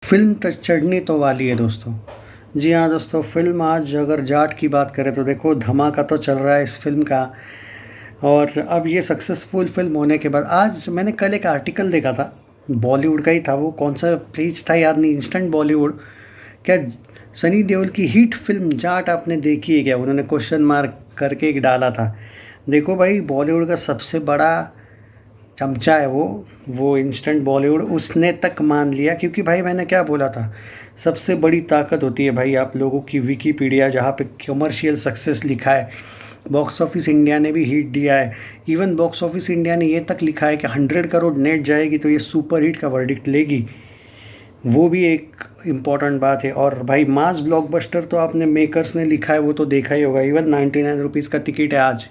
Film तक चढ़नी तो वाली है दोस्तों। जी हाँ दोस्तों, फ़िल्म आज अगर जाट की बात करें तो देखो धमाका तो चल रहा है इस फ़िल्म का। और अब ये सक्सेसफुल फ़िल्म होने के बाद आज मैंने कल एक आर्टिकल देखा था, बॉलीवुड का ही था, वो कौन सा पेज था याद नहीं, इंस्टेंट बॉलीवुड। क्या सनी देओल की हिट फिल्म जाट आपने देखी है क्या? उन्होंने क्वेश्चन मार्क करके एक डाला था। देखो भाई, बॉलीवुड का सबसे बड़ा चमचा है वो इंस्टेंट बॉलीवुड, उसने तक मान लिया। क्योंकि भाई मैंने क्या बोला था, सबसे बड़ी ताकत होती है भाई आप लोगों की विकीपीडिया, जहाँ पे कमर्शियल सक्सेस लिखा है। बॉक्स ऑफिस इंडिया ने भी हिट दिया है। इवन बॉक्स ऑफिस इंडिया ने ये तक लिखा है कि 100 करोड़ नेट जाएगी तो ये सुपर हिट का वर्डिक्ट लेगी। वो भी एक इम्पॉर्टेंट बात है। और भाई मास ब्लॉकबस्टर तो आपने मेकर्स ने लिखा है वो तो देखा ही होगा। इवन 99 रुपीज़ का टिकट है आज,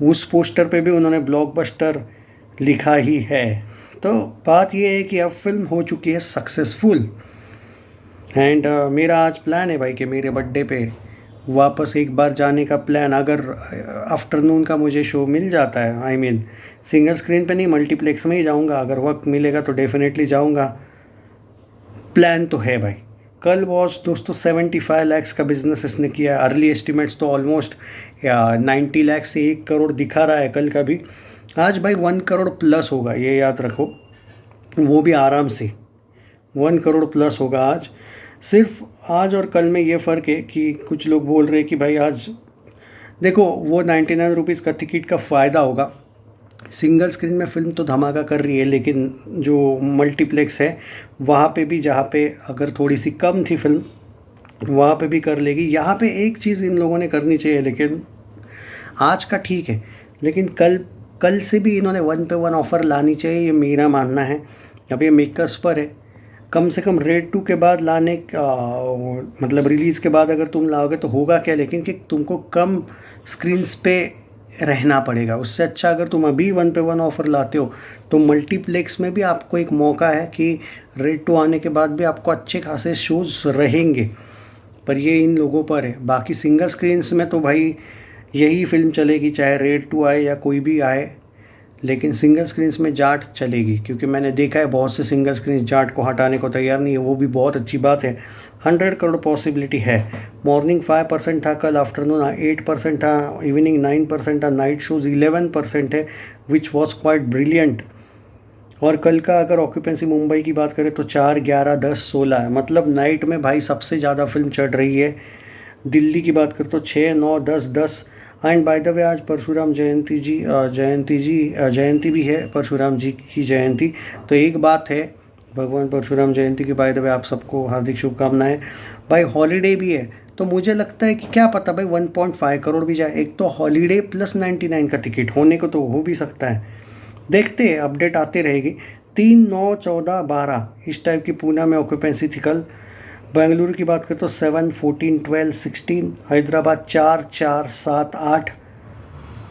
उस पोस्टर पे भी उन्होंने ब्लॉकबस्टर लिखा ही है। तो बात ये है कि अब फिल्म हो चुकी है सक्सेसफुल। एंड मेरा आज प्लान है भाई कि मेरे बर्थडे पे वापस एक बार जाने का प्लान, अगर आफ्टरनून का मुझे शो मिल जाता है, आई मीन सिंगल स्क्रीन पे नहीं, मल्टीप्लेक्स में ही जाऊंगा। अगर वक्त मिलेगा तो डेफिनेटली जाऊंगा। प्लान तो है भाई। कल वॉच दोस्तों 75 लैक्स का बिजनेस इसने किया है। अर्ली एस्टिमेट्स तो ऑलमोस्ट 90 लाख से 1 करोड़ दिखा रहा है कल का भी। आज भाई 1 करोड़ प्लस होगा, ये याद रखो। वो भी आराम से 1 करोड़ प्लस होगा आज। सिर्फ आज और कल में ये फ़र्क है कि कुछ लोग बोल रहे हैं कि भाई आज देखो, वो 99 रुपीज़ का टिकट का फ़ायदा होगा। सिंगल स्क्रीन में फ़िल्म तो धमाका कर रही है, लेकिन जो मल्टीप्लेक्स है वहाँ पे भी, जहाँ पे अगर थोड़ी सी कम थी फिल्म वहाँ पे भी कर लेगी। यहाँ पे एक चीज़ इन लोगों ने करनी चाहिए, लेकिन आज का ठीक है, लेकिन कल कल से भी इन्होंने 1 पे 1 ऑफ़र लानी चाहिए, ये मेरा मानना है। अब ये मेकर्स पर है। कम से कम रेड 2 के बाद लाने का, मतलब रिलीज़ के बाद अगर तुम लाओगे तो होगा क्या, लेकिन कि तुमको कम स्क्रीन्स पे रहना पड़ेगा। उससे अच्छा अगर तुम अभी 1 पे 1 ऑफ़र लाते हो तो मल्टीप्लेक्स में भी आपको एक मौका है कि रेड 2 आने के बाद भी आपको अच्छे खासे शोज़ रहेंगे। पर ये इन लोगों पर है। बाकी सिंगल स्क्रीन्स में तो भाई यही फिल्म चलेगी, चाहे रेड 2 आए या कोई भी आए। लेकिन सिंगल स्क्रीन्स में जाट चलेगी, क्योंकि मैंने देखा है बहुत से सिंगल स्क्रीन जाट को हटाने को तैयार नहीं है। वो भी बहुत अच्छी बात है। 100 करोड़ पॉसिबिलिटी है। मॉर्निंग 5% था, कल आफ्टरनून 8% था, इवनिंग 9% था, नाइट शोज़ 11% है, विच वॉज क्वाइट ब्रिलियंट। और कल का अगर ऑक्यूपेंसी मुंबई की बात करें तो 4, 11, 10, 16 है। मतलब नाइट में भाई सबसे ज़्यादा फिल्म चढ़ रही है। दिल्ली की बात करें तो 6, 9, 10, 10। एंड बाय द वे आज परशुराम जयंती भी है, परशुराम जी की जयंती। तो एक बात है, भगवान परशुराम जयंती की बाय द वे आप सबको हार्दिक शुभकामनाएं। भाई हॉलीडे भी है, तो मुझे लगता है कि क्या पता भाई 1.5 करोड़ भी जाए। एक तो हॉलीडे प्लस 99 का टिकट होने को तो हो भी सकता है। देखते हैं, अपडेट आते रहेगी। 3, 9, 14, 12 इस टाइप की पूना में ऑक्यूपेंसी थी कल। बेंगलुरु की बात करें तो 7, 14, 12, 16। हैदराबाद 4, 4, 7, 8,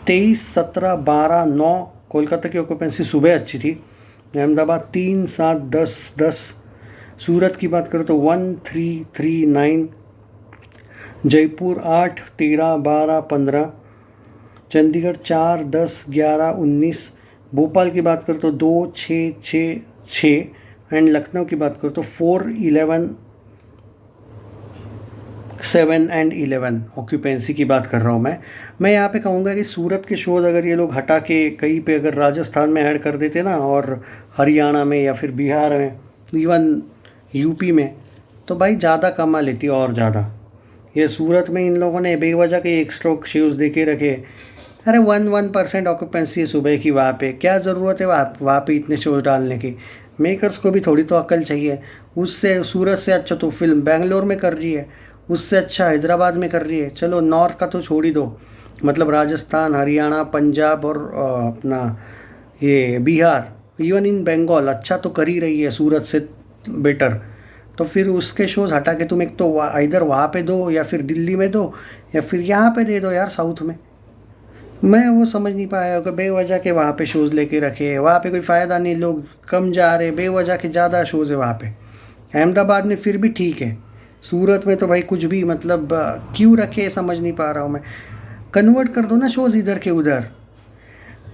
23, 17, 12, 9। कोलकाता की ऑक्यूपेंसी सुबह अच्छी थी। अहमदाबाद 3, 7, 10, 10। सूरत की बात करें तो 1, 3, 3, 9। जयपुर 8, 13, 12, 15। चंडीगढ़ 4, 10, 11, 19। भोपाल की बात करें तो 2, 6, 6, 6। एंड लखनऊ की बात करें तो 4, 11, 7 एंड 11 ऑक्यूपेंसी की बात कर रहा हूँ मैं यहाँ पे कहूँगा कि सूरत के शोज़ अगर ये लोग हटा के कहीं पे अगर राजस्थान में ऐड कर देते ना, और हरियाणा में या फिर बिहार में, इवन यूपी में, तो भाई ज़्यादा कमा लेती और ज़्यादा। ये सूरत में इन लोगों ने बेवजह के एक्स्ट्रा शोज़ दे के रखे। अरे 1% ऑक्यूपेंसी है सुबह की, वहाँ पे क्या ज़रूरत है वहाँ पे इतने शोज़ डालने की। मेकर्स को भी थोड़ी तो अकल चाहिए। उससे सूरत से अच्छा तो फिल्म बेंगलोर में कर रही है, उससे अच्छा हैदराबाद में कर रही है। चलो नॉर्थ का तो छोड़ ही दो, मतलब राजस्थान, हरियाणा, पंजाब और अपना ये बिहार, इवन इन बंगाल अच्छा तो कर ही रही है सूरत से बेटर। तो फिर उसके शोज़ हटा के तुम एक तो इधर वहाँ पे दो, या फिर दिल्ली में दो, या फिर यहाँ पे दे दो यार साउथ में। मैं वो समझ नहीं पाया कि बेवजह के वहाँ पे शोज़ लेके रखे, वहाँ पे कोई फ़ायदा नहीं, लोग कम जा रहे, बेवजह के ज़्यादा शोज़ है वहाँ पे। अहमदाबाद में फिर भी ठीक है, सूरत में तो भाई कुछ भी, मतलब क्यों रखे समझ नहीं पा रहा हूँ मैं। कन्वर्ट कर दो ना शोज़ इधर के उधर।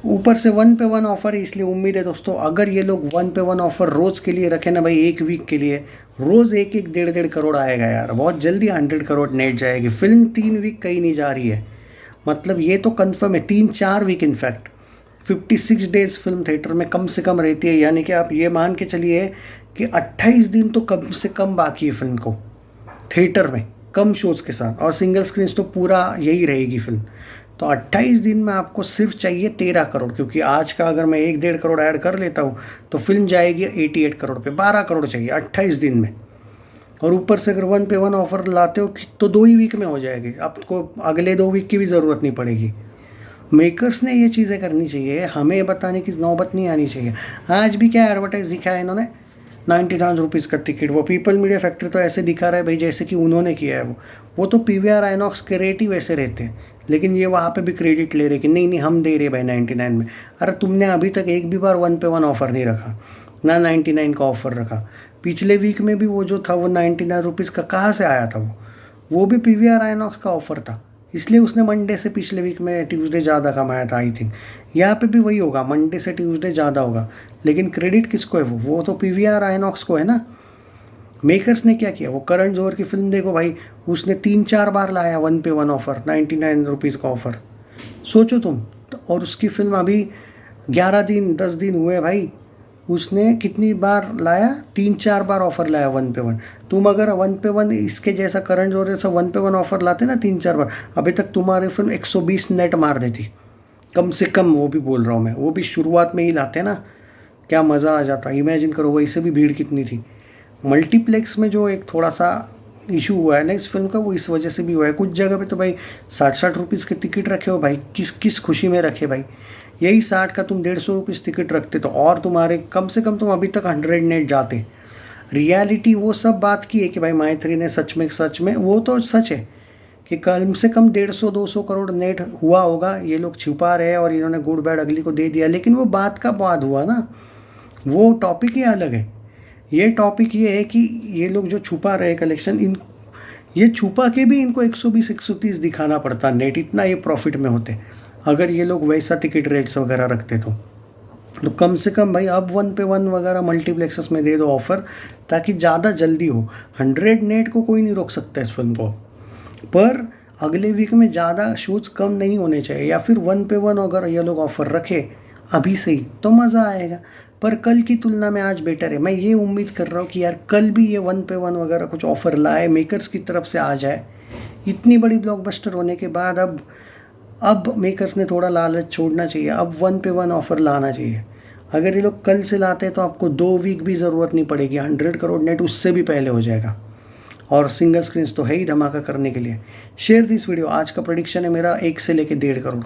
ऊपर से 1 पे 1 ऑफ़र है, इसलिए उम्मीद है दोस्तों अगर ये लोग 1 पे 1 ऑफ़र रोज़ के लिए रखें ना भाई, एक वीक के लिए रोज़ एक एक 1.5 करोड़ आएगा यार, बहुत जल्दी 100 करोड़ नेट जाएगी। फिल्म 3 वीक कहीं नहीं जा रही है, मतलब ये तो कंफर्म है, 3-4 week in fact 56 days film theatre में कम से कम रहती है, यानी कि आप ये मान के चलिए कि 28 दिन तो कम से कम बाकी है फिल्म को थिएटर में, कम शोज़ के साथ, और सिंगल स्क्रीन तो पूरा यही रहेगी फिल्म। तो 28 दिन में आपको सिर्फ चाहिए 13 करोड़, क्योंकि आज का अगर मैं 1-1.5 करोड़ ऐड कर लेता हूँ तो फिल्म जाएगी 88 करोड़ पे, 12 करोड़ चाहिए 28 दिन में। और ऊपर से अगर 1 पे 1 ऑफर लाते हो तो 2 ही वीक में हो जाएगी, आपको अगले 2 वीक की भी ज़रूरत नहीं पड़ेगी। मेकर्स ने ये चीज़ें करनी चाहिए, हमें बताने की नौबत नहीं आनी चाहिए। आज भी क्या एडवर्टाइज दिखाया इन्होंने, 99 रुपीज़ का टिकट, वो पीपल मीडिया फैक्ट्री तो ऐसे दिखा रहा है भाई जैसे कि उन्होंने किया है। वो तो पीवीआर आइनॉक्स के रेट ही वैसे रहते हैं, लेकिन ये वहाँ पे भी क्रेडिट ले रहे कि नहीं नहीं हम दे रहे भाई 99 में। अरे तुमने अभी तक एक भी बार 1 पे 1 ऑफ़र नहीं रखा, ना 99 का ऑफ़र रखा। पिछले वीक में भी वो जो था वो 99 रुपीज़ का कहाँ से आया था, वो भी पीवीआर आइनॉक्स का ऑफ़र था, इसलिए उसने मंडे से पिछले वीक में ट्यूसडे ज़्यादा कमाया था। आई थिंक यहाँ पे भी वही होगा, मंडे से ट्यूसडे ज़्यादा होगा, लेकिन क्रेडिट किसको है, वो तो पीवीआर आइनॉक्स को है ना। मेकर्स ने क्या किया, वो करण जौहर की फिल्म देखो भाई, उसने 3-4 बार लाया 1 पे 1 ऑफ़र, 99 रुपीज़ का ऑफ़र, सोचो तुम। और उसकी फिल्म अभी 11 दिन 10 दिन हुए भाई, उसने कितनी बार लाया, 3-4 बार ऑफ़र लाया 1 पे 1। तुम अगर 1 पे 1 इसके जैसा करण जौहर जैसा 1 पे 1 ऑफ़र लाते ना 3-4 बार, अभी तक तुम्हारी फिल्म 120 नेट मार देती कम से कम। वो भी बोल रहा हूँ मैं, वो भी शुरुआत में ही लाते ना, क्या मज़ा आ जाता। इमेजिन करो वैसे भी भीड़ कितनी थी। मल्टीप्लेक्स में जो एक थोड़ा सा इशू हुआ है ना इस फिल्म का, वो इस वजह से भी हुआ है। कुछ जगह पे तो भाई 60-60 रुपीज़ के टिकट रखे हो भाई, किस किस खुशी में रखे भाई। यही 60 का तुम 150 रुपीज़ टिकट रखते तो और तुम्हारे कम से कम तुम अभी तक 100 नेट जाते। रियलिटी वो सब बात की है कि भाई माई3 ने सच में वो तो सच है कि कम से कम 150-200 करोड़ नेट हुआ होगा। ये लोग छुपा रहे हैं और इन्होंने गुड बैड अगली को दे दिया, लेकिन वो बात का बाद हुआ ना, वो टॉपिक ही अलग है। ये टॉपिक ये है कि ये लोग जो छुपा रहे कलेक्शन, इन ये छुपा के भी इनको 120-130 दिखाना पड़ता नेट, इतना ये प्रॉफिट में होते अगर ये लोग वैसा टिकट रेट्स वगैरह रखते तो कम से कम भाई अब 1 पे 1 वगैरह मल्टीप्लेक्सेस में दे दो ऑफ़र, ताकि ज़्यादा जल्दी हो। 100 नेट को कोई नहीं रोक सकता इस फिल्म को, पर अगले वीक में ज़्यादा शोज कम नहीं होने चाहिए, या फिर 1 पे 1 अगर ये लोग ऑफ़र रखे अभी से ही तो मज़ा आएगा। पर कल की तुलना में आज बेटर है। मैं ये उम्मीद कर रहा हूँ कि यार कल भी ये 1 पे 1 वगैरह कुछ ऑफ़र लाए, मेकर्स की तरफ से आ जाए। इतनी बड़ी ब्लॉकबस्टर होने के बाद अब मेकर्स ने थोड़ा लालच छोड़ना चाहिए, अब 1 पे 1 ऑफ़र लाना चाहिए। अगर ये लोग कल से लाते हैं तो आपको 2 वीक भी ज़रूरत नहीं पड़ेगी, 100 करोड़ नेट उससे भी पहले हो जाएगा। और सिंगल स्क्रीन्स तो है ही धमाका करने के लिए। Share this video. आज का प्रेडिक्शन है मेरा 1 से लेकर 1.5 करोड़।